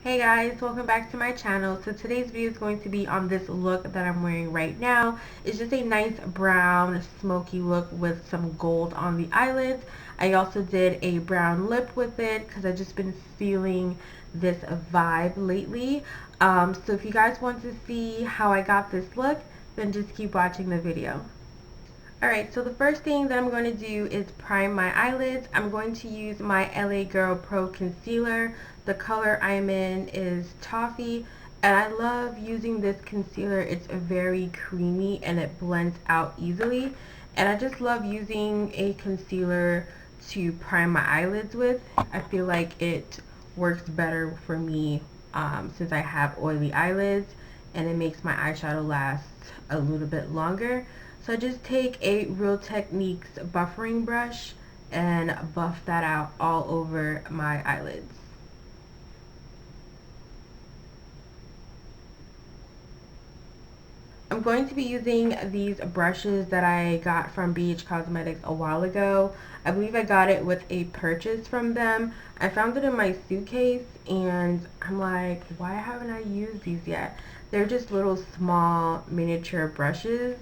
Hey guys, welcome back to my channel. So today's video is going to be on this look that I'm wearing right now. It's just a nice brown smoky look with some gold on the eyelids. I also did a brown lip with it because I've just been feeling this vibe lately. So if you guys want to see how I got this look, then just keep watching the video. Alright, so the first thing that I'm going to do is prime my eyelids. I'm going to use my LA Girl Pro Concealer. The color I'm in is Toffee, and I love using this concealer. It's very creamy and it blends out easily. And I just love using a concealer to prime my eyelids with. I feel like it works better for me since I have oily eyelids, and it makes my eyeshadow last a little bit longer. So I just take a Real Techniques buffering brush and buff that out all over my eyelids. I'm going to be using these brushes that I got from BH Cosmetics a while ago. I believe I got it with a purchase from them. I found it in my suitcase and I'm like, why haven't I used these yet? They're just little small miniature brushes,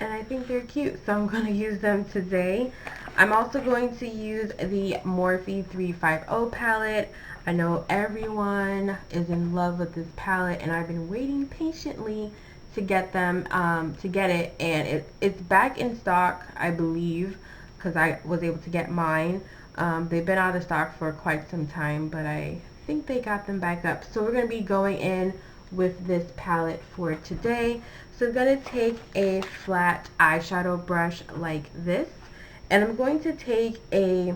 and I think they're cute, so I'm going to use them today. I'm also going to use the Morphe 350 palette. I know everyone is in love with this palette, and I've been waiting patiently to get it, and it's back in stock, I believe, because I was able to get mine. They've been out of stock for quite some time, but I think they got them back up. So we're going to be going in with this palette for today. So I'm going to take a flat eyeshadow brush like this, and I'm going to take a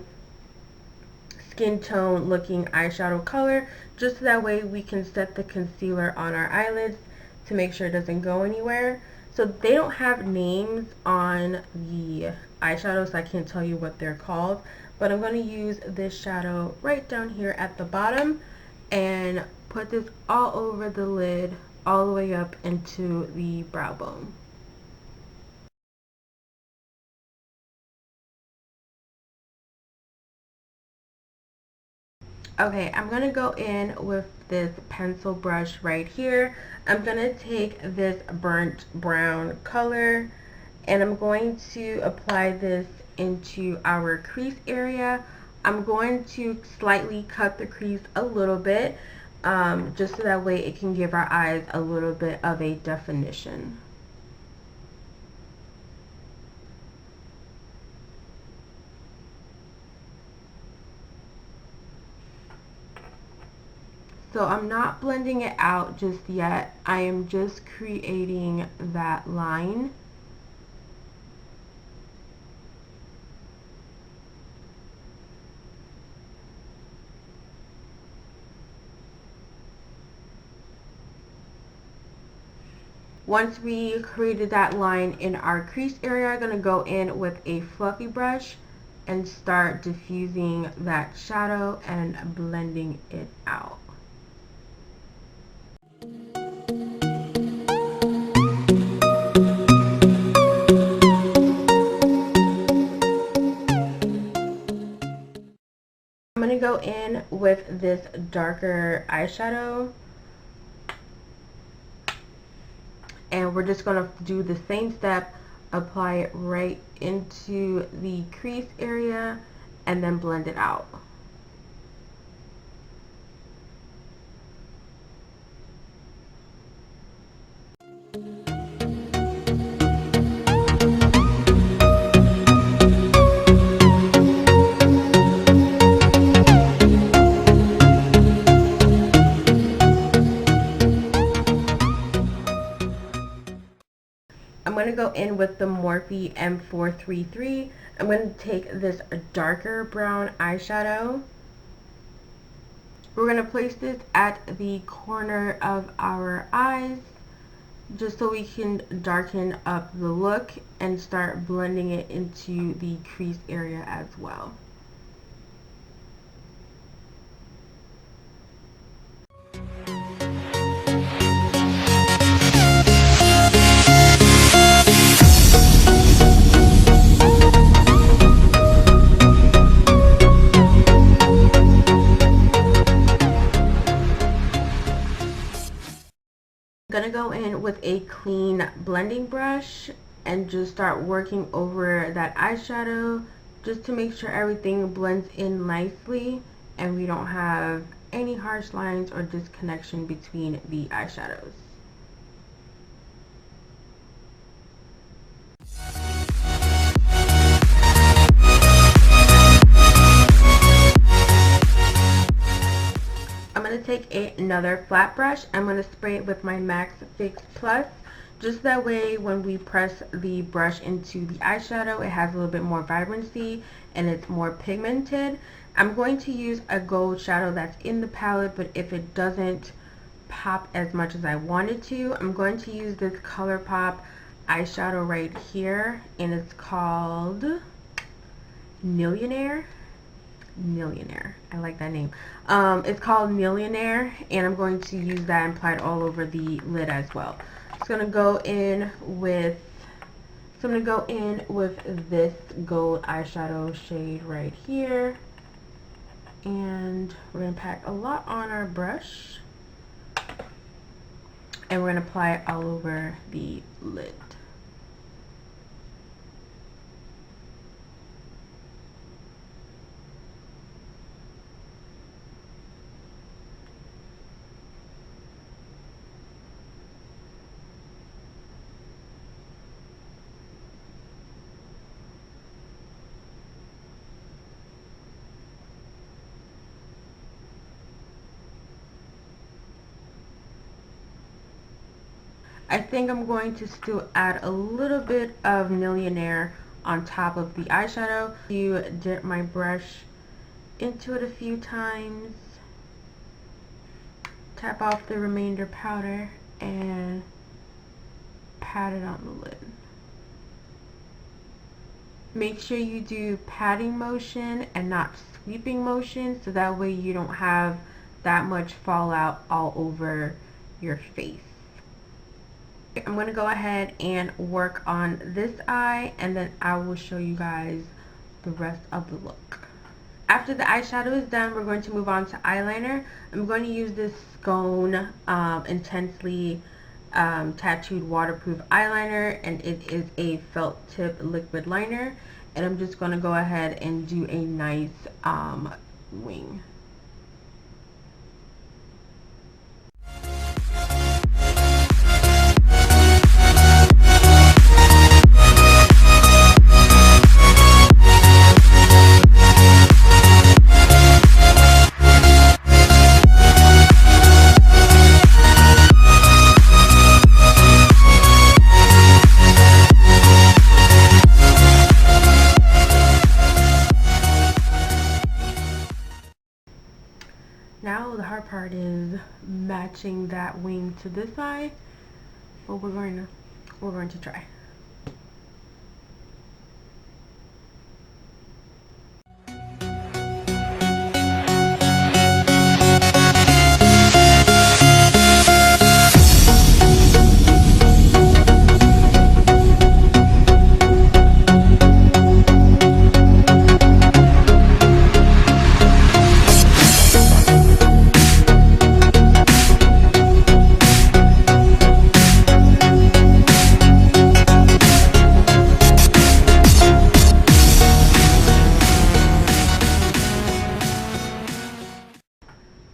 skin tone looking eyeshadow color, just so that way we can set the concealer on our eyelids to make sure it doesn't go anywhere. So they don't have names on the eyeshadow, so I can't tell you what they're called, but I'm going to use this shadow right down here at the bottom and put this all over the lid, all the way up into the brow bone. Okay, I'm going to go in with this pencil brush right here. I'm going to take this burnt brown color and I'm going to apply this into our crease area. I'm going to slightly cut the crease a little bit, just so that way it can give our eyes a little bit of a definition. So I'm not blending it out just yet. I am just creating that line. Once we created that line in our crease area, I'm going to go in with a fluffy brush and start diffusing that shadow and blending it out. I'm going to go in with this darker eyeshadow, and we're just going to do the same step, apply it right into the crease area and then blend it out. I'm going to go in with the Morphe M433. I'm going to take this darker brown eyeshadow. We're going to place this at the corner of our eyes, just so we can darken up the look and start blending it into the crease area as well. Gonna go in with a clean blending brush and just start working over that eyeshadow just to make sure everything blends in nicely and we don't have any harsh lines or disconnection between the eyeshadows. I'm going to take another flat brush. I'm going to spray it with my MAC Fix Plus. Just that way when we press the brush into the eyeshadow, it has a little bit more vibrancy and it's more pigmented. I'm going to use a gold shadow that's in the palette, but if it doesn't pop as much as I wanted to, I'm going to use this ColourPop eyeshadow right here, and it's called Millionaire. I like that name. It's called Millionaire, and I'm going to use that and apply it all over the lid as well. It's gonna go in with this gold eyeshadow shade right here, and we're gonna pack a lot on our brush, and we're gonna apply it all over the lid. I think I'm going to still add a little bit of Millionaire on top of the eyeshadow. You dip my brush into it a few times, tap off the remainder powder, and pat it on the lid. Make sure you do patting motion and not sweeping motion, so that way you don't have that much fallout all over your face. I'm going to go ahead and work on this eye, and then I will show you guys the rest of the look. After the eyeshadow is done, we're going to move on to eyeliner. I'm going to use this Scone Intensely Tattooed Waterproof Eyeliner, and it is a felt tip liquid liner. And I'm just going to go ahead and do a nice wing. Now the hard part is matching that wing to this eye, but we're going to try.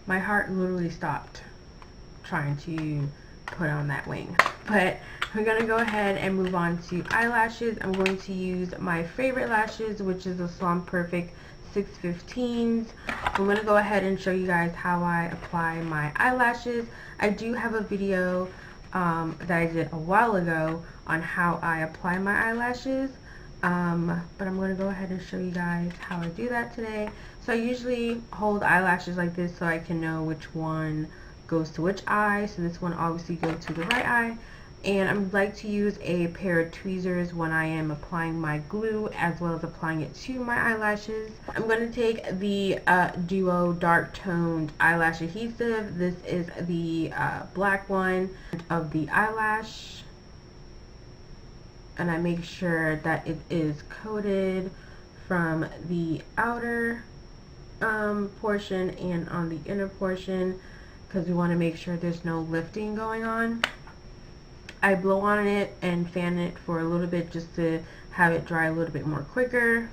My heart literally stopped trying to put on that wing. But we're going to go ahead and move on to eyelashes. I'm going to use my favorite lashes, which is the Salon Perfect 615s. I'm going to go ahead and show you guys how I apply my eyelashes. I do have a video that I did a while ago on how I apply my eyelashes. But I'm going to go ahead and show you guys how I do that today. So I usually hold eyelashes like this so I can know which one goes to which eye. So this one obviously goes to the right eye. And I like to use a pair of tweezers when I am applying my glue as well as applying it to my eyelashes. I'm going to take the Duo Dark Toned Eyelash Adhesive. This is the black one of the eyelash. And I make sure that it is coated from the outer portion and on the inner portion, because we want to make sure there's no lifting going on. I blow on it and fan it for a little bit just to have it dry a little bit more quicker.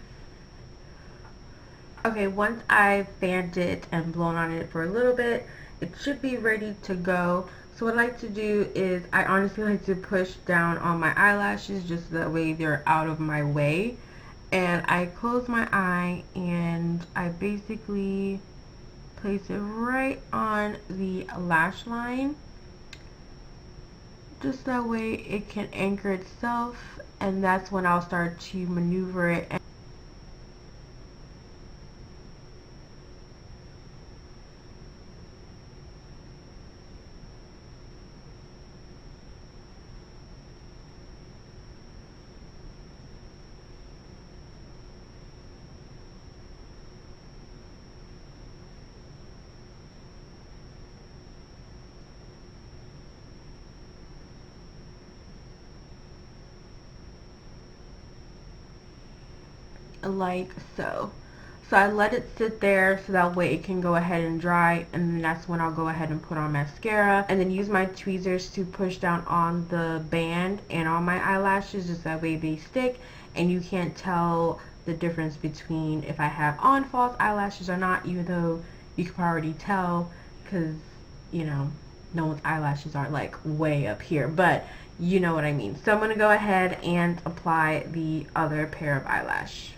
Okay, once I've fanned it and blown on it for a little bit, it should be ready to go. So what I like to do is I honestly like to push down on my eyelashes just so that way they're out of my way. And I close my eye and I basically place it right on the lash line. Just that way it can anchor itself, and that's when I'll start to maneuver it. Like so. So I let it sit there so that way it can go ahead and dry, and then that's when I'll go ahead and put on mascara and then use my tweezers to push down on the band and on my eyelashes just that way they stick and you can't tell the difference between if I have on false eyelashes or not, even though you can already tell because, you know, no one's eyelashes are like way up here, but you know what I mean. So I'm going to go ahead and apply the other pair of eyelash.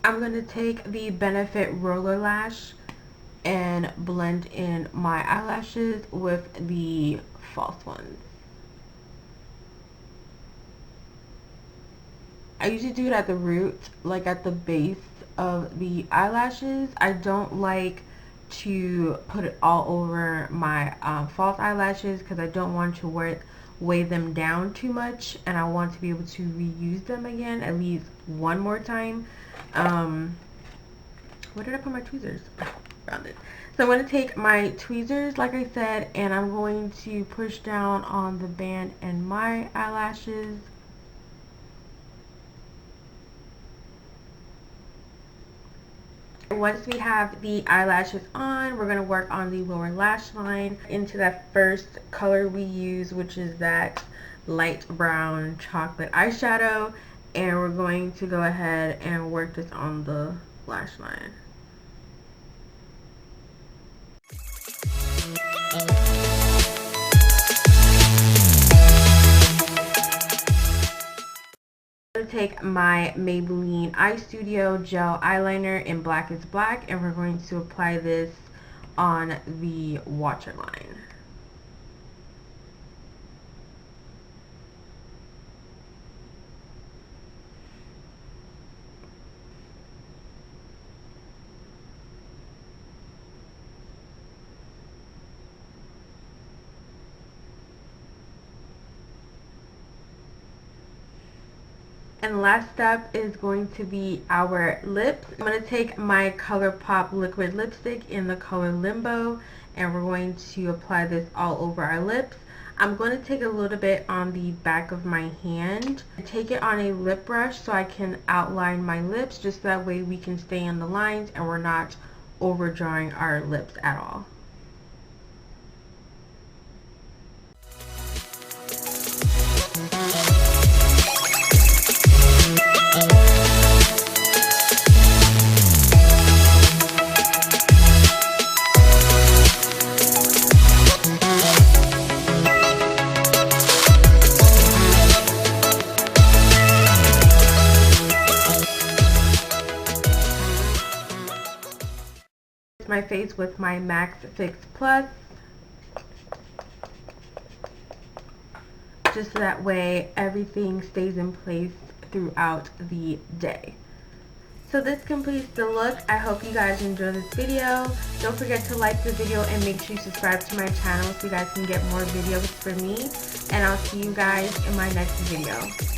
I'm going to take the Benefit Roller Lash and blend in my eyelashes with the false ones. I usually do it at the root, like at the base of the eyelashes. I don't like to put it all over my false eyelashes because I don't want to weigh them down too much, and I want to be able to reuse them again at least one more time. Where did I put my tweezers? Found it. So I'm going to take my tweezers, like I said, and I'm going to push down on the band and my eyelashes. Once we have the eyelashes on, we're going to work on the lower lash line into that first color we use, which is that light brown chocolate eyeshadow, and we're going to go ahead and work this on the lash line. I'm going to take my Maybelline Eye Studio Gel Eyeliner in Black is Black, and we're going to apply this on the waterline. And last step is going to be our lips. I'm going to take my ColourPop liquid lipstick in the color Limbo, and we're going to apply this all over our lips. I'm going to take a little bit on the back of my hand. Take it on a lip brush so I can outline my lips, just that way we can stay in the lines and we're not overdrawing our lips at all. My face with my Max Fix Plus, just so that way everything stays in place throughout the day. So this completes the look. I hope you guys enjoyed this video. Don't forget to like the video and make sure you subscribe to my channel so you guys can get more videos from me, and I'll see you guys in my next video.